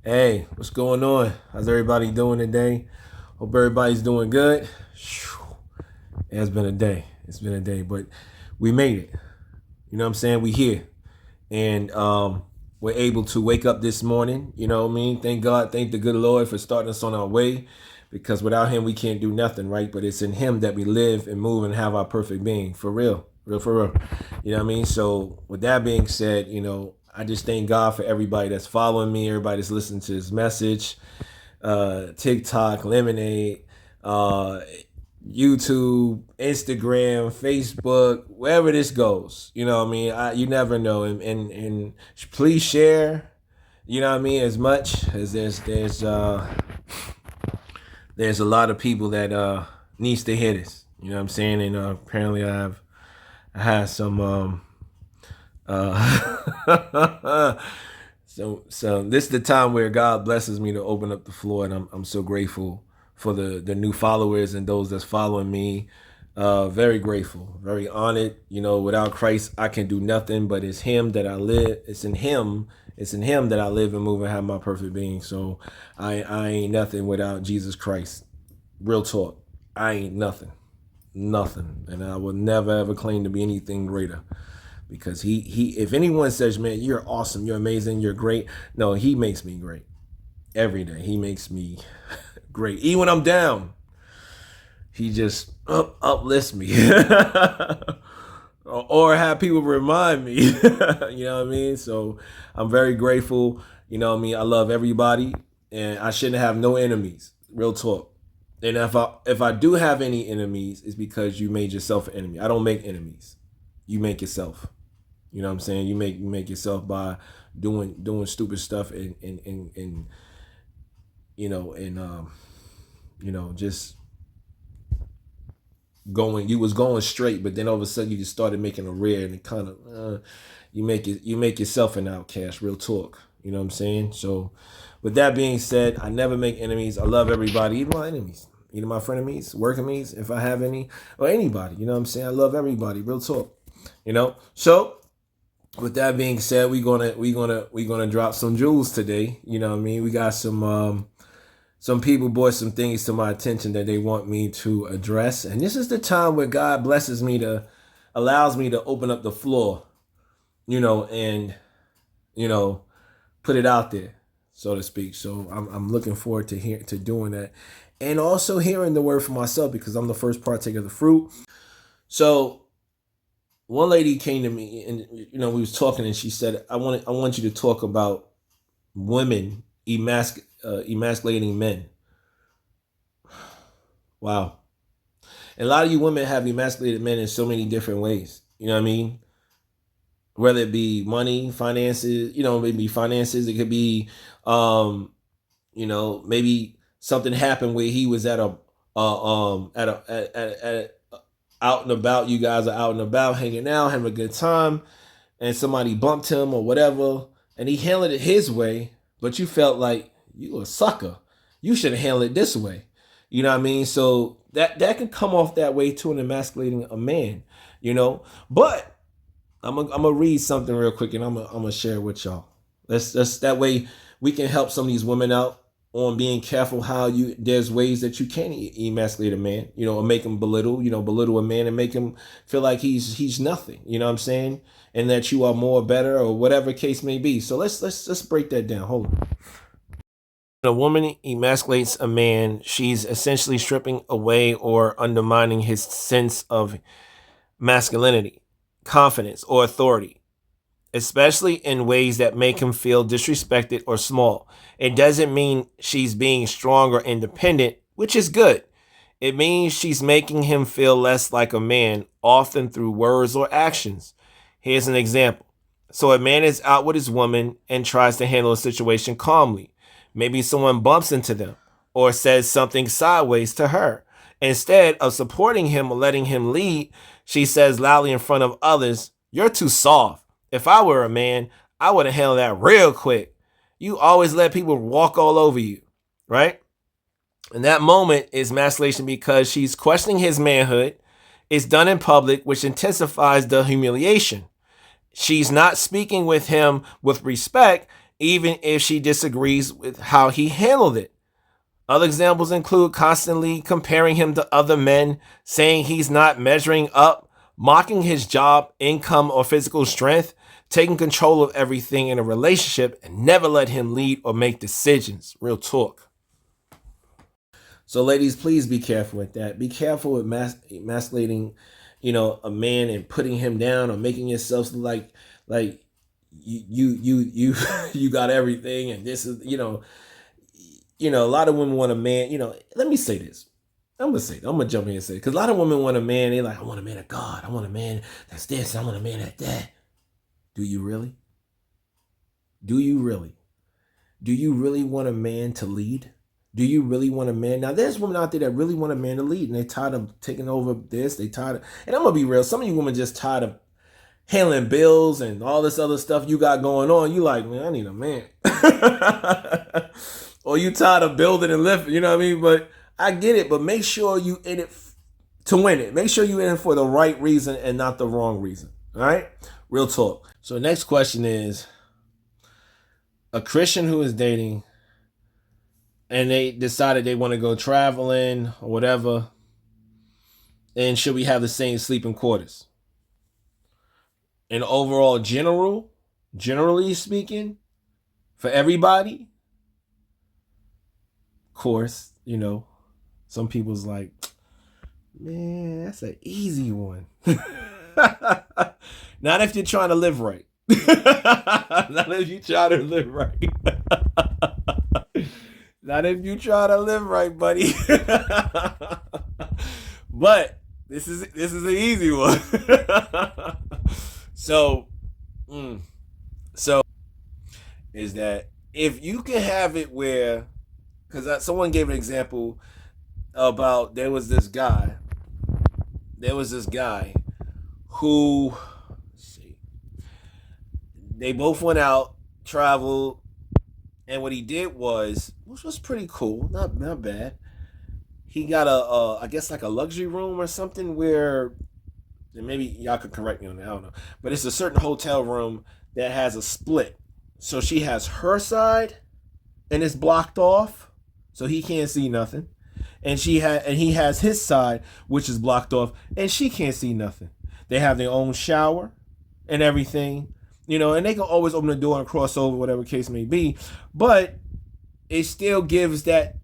Hey, what's going on? How's everybody doing today? Hope everybody's doing good. It has been a day. It's been a day, but we made it. You know what I'm saying? We here. And we're able to wake up this morning. You know what I mean? Thank God, thank the good Lord for starting us on our way. Because without him we can't do nothing, right? But it's in him that we live and move and have our perfect being. For real. Real for real. You know what I mean? So with that being said, I just thank God for everybody that's following me, everybody that's listening to this message. TikTok, Lemonade, uh, YouTube, Instagram, Facebook, wherever this goes. You know what I mean? You never know. And please share, you know what I mean, as much as there's a lot of people that needs to hear this. You know what I'm saying? And apparently I have some so this is the time where God blesses me to open up the floor, and I'm so grateful for the new followers and those that's following me. Very grateful, very honored. Without Christ, I can do nothing. But it's Him that I live. It's in Him. It's in Him that I live and move and have my perfect being. So I ain't nothing without Jesus Christ. Real talk. I ain't nothing, and I will never ever claim to be anything greater. Because he if anyone says, man, you're awesome, you're amazing, you're great, no, he makes me great every day. He makes me great. Even when I'm down, he just uplifts me. Or have people remind me. You know what I mean? So I'm very grateful. You know what I mean? I love everybody, and I shouldn't have no enemies. Real talk. And if I do have any enemies, it's because you made yourself an enemy. I don't make enemies. You make yourself. You know what I'm saying? You make yourself by doing stupid stuff and just going. You was going straight, but then all of a sudden you just started making a rear, and it kind of you make yourself an outcast. Real talk. You know what I'm saying? So, with that being said, I never make enemies. I love everybody, even my enemies, even my frenemies, work enemies, if I have any, or anybody. You know what I'm saying? I love everybody. Real talk. So with that being said, we gonna drop some jewels today. You know what I mean? We got some people brought some things to my attention that they want me to address, and this is the time where God blesses me to allows me to open up the floor, and you know put it out there, so to speak. So I'm looking forward to doing that, and also hearing the word for myself because I'm the first partaker of the fruit. So one lady came to me, and we was talking, and she said, I want you to talk about women emasculating men. Wow. And a lot of you women have emasculated men in so many different ways. You know what I mean? Whether it be money, finances, maybe finances. It could be, maybe something happened where he was at out and about. You guys are out and about, hanging out, having a good time, and somebody bumped him or whatever, and he handled it his way, but you felt like you a sucker. You should have handled it this way. You know what I mean? So that can come off that way too, in emasculating a man. But I'm gonna read something real quick, and I'm gonna share it with y'all. That's that way we can help some of these women out on being careful how there's ways that you can emasculate a man, or make him belittle a man and make him feel like he's nothing. You know what I'm saying? And that you are more better or whatever case may be. So let's break that down. Hold on. When a woman emasculates a man, she's essentially stripping away or undermining his sense of masculinity, confidence, or authority, especially in ways that make him feel disrespected or small. It doesn't mean she's being strong or independent, which is good. It means she's making him feel less like a man, often through words or actions. Here's an example. So a man is out with his woman and tries to handle a situation calmly. Maybe someone bumps into them or says something sideways to her. Instead of supporting him or letting him lead, she says loudly in front of others, "You're too soft. If I were a man, I would have handled that real quick. You always let people walk all over you," right? And that moment is emasculation because she's questioning his manhood. It's done in public, which intensifies the humiliation. She's not speaking with him with respect. even if she disagrees with how he handled it. Other examples include constantly comparing him to other men, saying he's not measuring up, mocking his job, income, or physical strength, taking control of everything in a relationship, and never let him lead or make decisions. Real talk. So, ladies, please be careful with that. Be careful with emasculating, a man and putting him down or making yourself like you you got everything, and this is a lot of women want a man. Let me say this. I'm gonna jump in and say, because a lot of women want a man. They're like, I want a man of God. I want a man that's this. I want a man that's that. Do you really? Do you really? Do you really want a man to lead? Do you really want a man? Now, there's women out there that really want a man to lead, and they're tired of taking over this. They tired of, and I'm gonna be real. Some of you women just tired of handling bills and all this other stuff you got going on. You like, man, I need a man. Or you tired of building and lifting, you know what I mean? But I get it, but make sure you in it to win it. Make sure you in it for the right reason and not the wrong reason. All right? Real talk. So the next question is, a Christian who is dating and they decided they want to go traveling or whatever, and should we have the same sleeping quarters? And overall, generally speaking, for everybody, of course, some people's like, man, that's an easy one. Not if you're trying to live right. Not if you try to live right. Not if you try to live right, buddy. But this is an easy one. So is that if you can have it where, because someone gave an example about there was this guy who, let's see, they both went out, traveled, and what he did was, which was pretty cool, not bad. He got I guess like a luxury room or something where, and maybe y'all could correct me on that, I don't know, but it's a certain hotel room that has a split. So she has her side, and it's blocked off, so he can't see nothing. And he has his side, which is blocked off, and she can't see nothing. They have their own shower and everything, and they can always open the door and cross over, whatever case may be. But it still gives that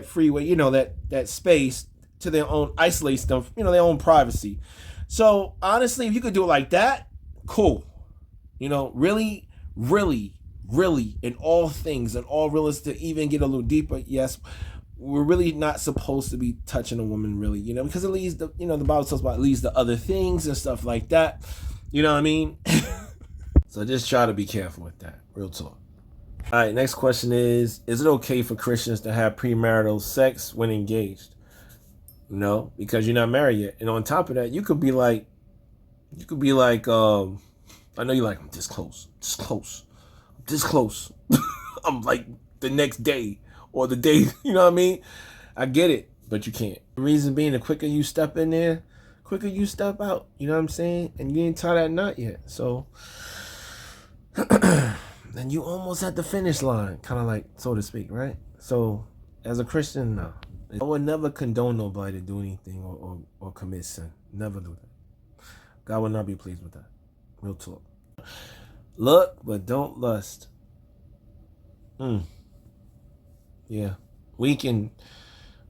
freeway, that space to their own, isolate stuff, their own privacy. So honestly, if you could do it like that, cool. Really, really, really, in all things and all realistic, even get a little deeper, yes, we're really not supposed to be touching a woman, really, because it leads the Bible talks about, it leads to other things and stuff like that. You know what I mean? So just try to be careful with that. Real talk. All right, next question is it okay for Christians to have premarital sex when engaged? No, because you're not married yet. And on top of that, you could be like, I know you're like, I'm this close. I'm like the next day or the day, you know what I mean? I get it, but you can't. The reason being, the quicker you step in there, quicker you step out. You know what I'm saying? And you ain't tied that knot yet. So then you almost at the finish line, kind of like, so to speak, right? So as a Christian, no. I would never condone nobody to do anything or commit sin. Never do that. God will not be pleased with that. Real talk. Look, but don't lust. Yeah. You can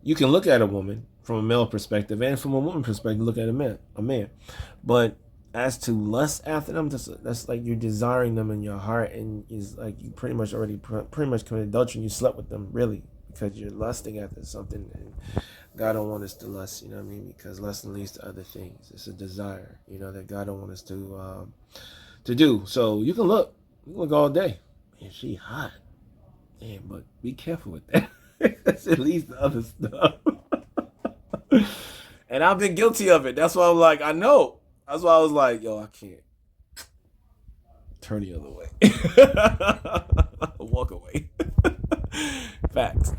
look at a woman from a male perspective, and from a woman perspective, look at a man. But as to lust after them, that's like you're desiring them in your heart, and is like you pretty much committed adultery and you slept with them, really, because you're lusting after something, and God don't want us to lust, you know what I mean? Because lust leads to other things. It's a desire, that God don't want us to do. So you can look all day. Man, she hot. Damn, but be careful with that. It leads to other stuff. And I've been guilty of it. That's why I'm like, I know. That's why I was like, yo, I can't. Turn the other way. Walk away. Facts.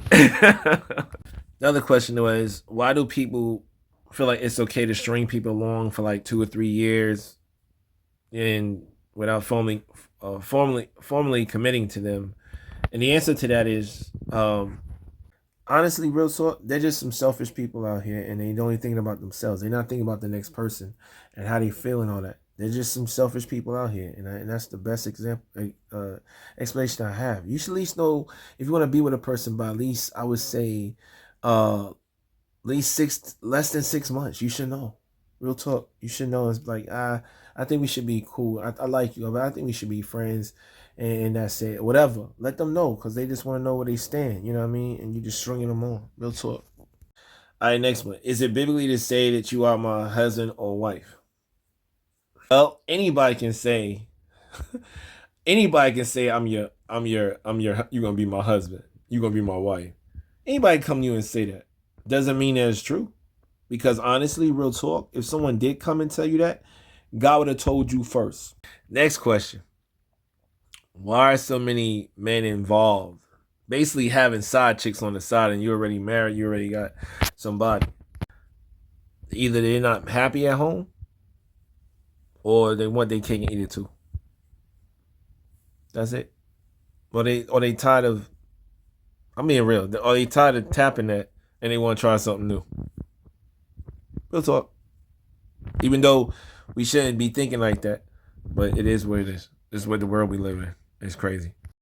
The other question was, why do people feel like it's okay to string people along for like 2 or 3 years and without formally formally committing to them? And the answer to that is, honestly, real talk, they're just some selfish people out here, and they only thinking about themselves. They're not thinking about the next person and how they feel and all that. They're just some selfish people out here, and that's the best explanation I have. You should at least know if you want to be with a person by at least, I would say, at least less than 6 months. You should know. Real talk, you should know. It's like I think we should be cool. I like you, but I think we should be friends, and that's it. Whatever. Let them know because they just want to know where they stand. You know what I mean? And you just stringing them on. Real talk. All right, next one. Is it biblically to say that you are my husband or wife? Well, anybody can say. Anybody can say you're gonna be my husband. You're gonna be my wife. Anybody come to you and say that doesn't mean that it's true. Because honestly, real talk, if someone did come and tell you that, God would have told you first. Next question. Why are so many men involved? Basically having side chicks on the side and you're already married, you already got somebody. Either they're not happy at home or they want their cake and eat it too. That's it. Or they tired of, I'm being real. Or they tired of tapping that and they want to try something new. Real talk. Even though we shouldn't be thinking like that, but it is what it is. This is what the world we live in. It's crazy.